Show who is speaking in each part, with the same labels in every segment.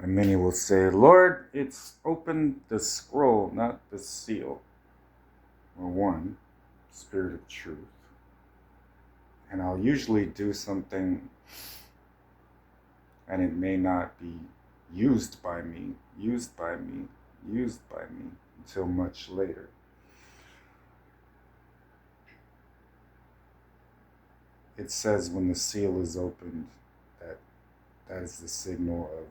Speaker 1: And many will say, Lord, it's opened the scroll, not the seal. Or one, Spirit of truth. And I'll usually do something and it may not be used by me until much later. It says when the seal is opened that is the signal of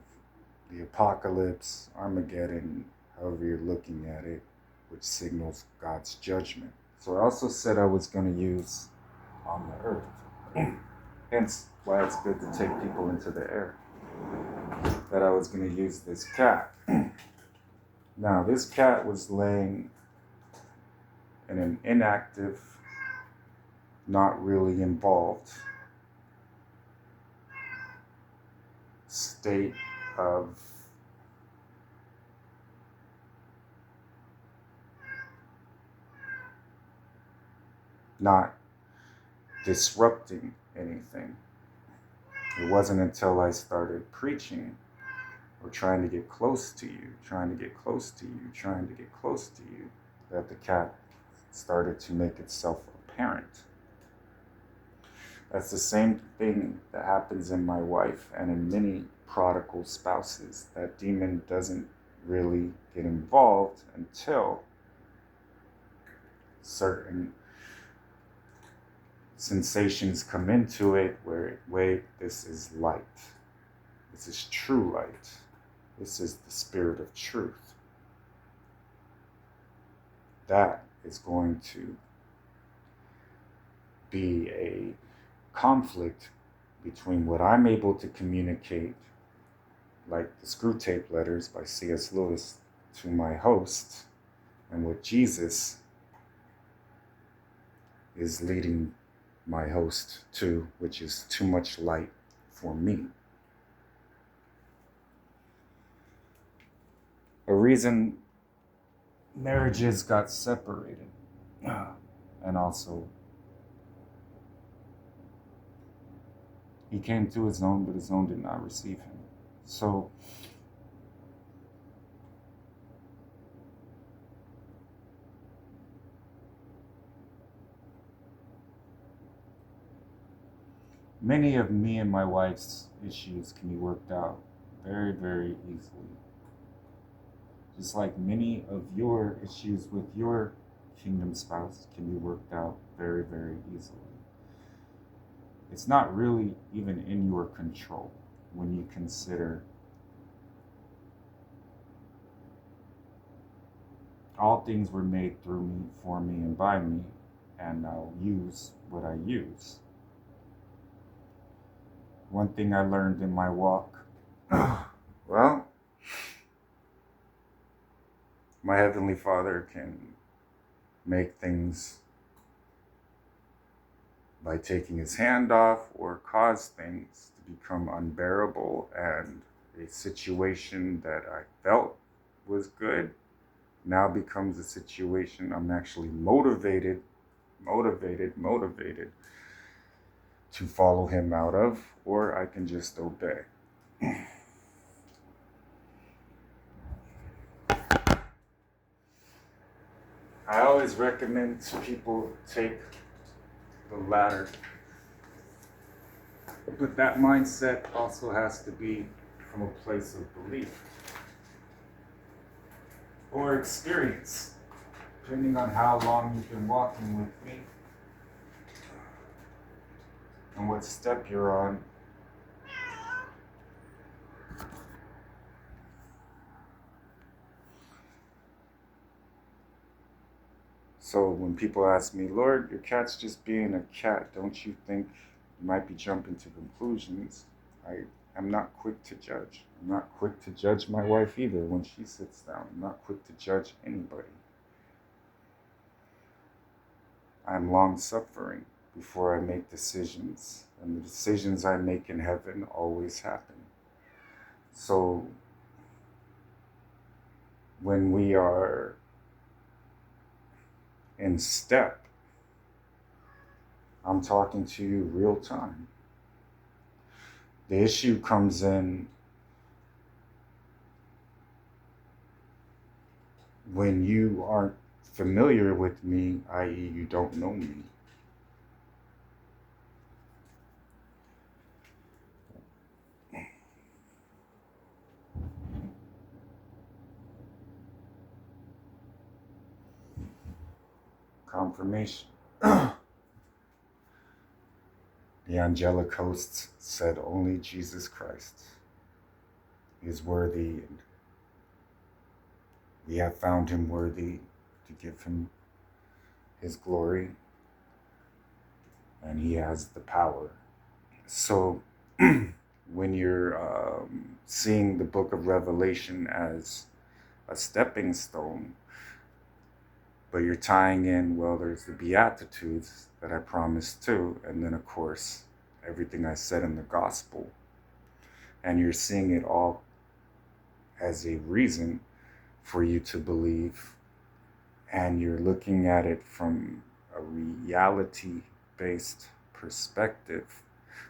Speaker 1: the apocalypse, Armageddon, however you're looking at it, which signals God's judgment. So I also said I was going to use on the earth. Hence why it's good to take people into the air. That I was going to use this cat. Now, this cat was laying in an inactive, not really involved state of not disrupting anything. It wasn't until I started preaching or trying to get close to you, that the cat started to make itself apparent. That's the same thing that happens in my wife and in many prodigal spouses. That demon doesn't really get involved until certain sensations come into it where, wait, this is light. This is true light. This is the Spirit of truth. That is going to be a conflict between what I'm able to communicate, like the Screw Tape Letters by C.S. Lewis, to my host, and what Jesus is leading my host to, which is too much light for me. A reason marriages got separated, and also he came to his own, but his own did not receive him. So many of me and my wife's issues can be worked out very, very easily. Just like many of your issues with your kingdom spouse can be worked out very, very easily. It's not really even in your control when you consider all things were made through me, for me, and by me, and I'll use what I use. One thing I learned in my walk, well, my Heavenly Father can make things by taking his hand off or cause things to become unbearable, and a situation that I felt was good now becomes a situation I'm actually motivated to follow him out of, or I can just obey. I always recommend people take the latter, but that mindset also has to be from a place of belief or experience, depending on how long you've been walking with me and what step you're on. So when people ask me, Lord, your cat's just being a cat, don't you think you might be jumping to conclusions? I am not quick to judge. I'm not quick to judge my wife either when she sits down. I'm not quick to judge anybody. I'm long-suffering before I make decisions, and the decisions I make in heaven always happen. So when we are in step, I'm talking to you real time. The issue comes in when you aren't familiar with me, i.e., you don't know me. Confirmation. The angelic hosts said only Jesus Christ is worthy, and we have found him worthy to give him his glory, and he has the power. So, when you're seeing the book of Revelation as a stepping stone, but you're tying in, well, there's the Beatitudes that I promised too, and then, of course, everything I said in the gospel, and you're seeing it all as a reason for you to believe, and you're looking at it from a reality-based perspective,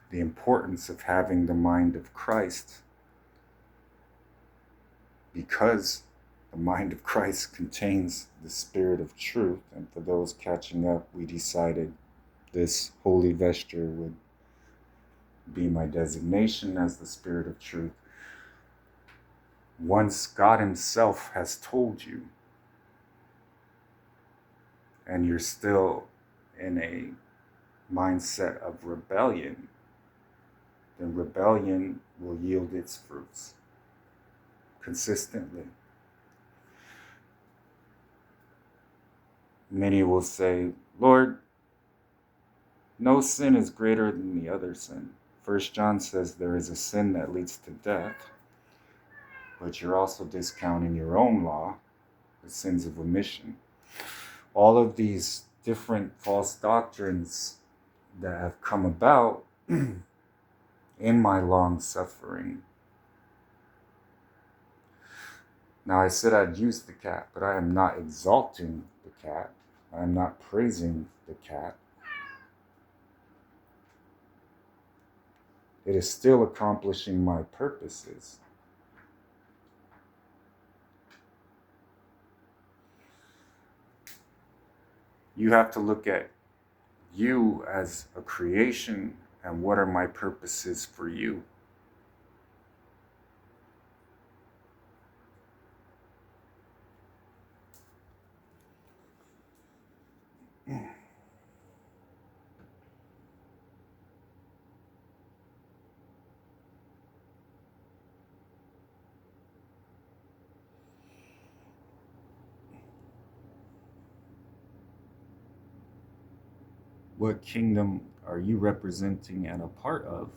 Speaker 1: the importance of having the mind of Christ, because the mind of Christ contains the Spirit of truth. And for those catching up, we decided this holy vesture would be my designation as the Spirit of truth. Once God himself has told you, and you're still in a mindset of rebellion, then rebellion will yield its fruits consistently. Many will say, Lord, no sin is greater than the other sin. 1 John says there is a sin that leads to death, but you're also discounting your own law, the sins of omission. All of these different false doctrines that have come about in my long suffering. Now, I said I'd use the cat, but I am not exalting the cat. I am not praising the cat. It is still accomplishing my purposes. You have to look at you as a creation and what are my purposes for you. What kingdom are you representing and a part of?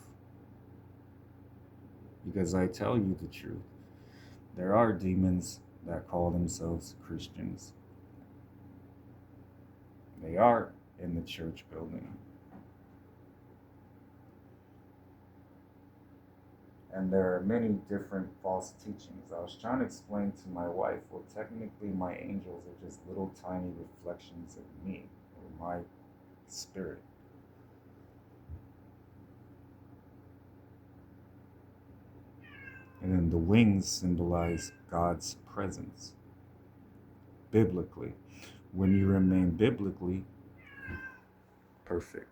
Speaker 1: Because I tell you the truth, there are demons that call themselves Christians. They are in the church building. And there are many different false teachings. I was trying to explain to my wife, well, technically my angels are just little tiny reflections of me, or my spirit. And then the wings symbolize God's presence, biblically. When you remain biblically perfect.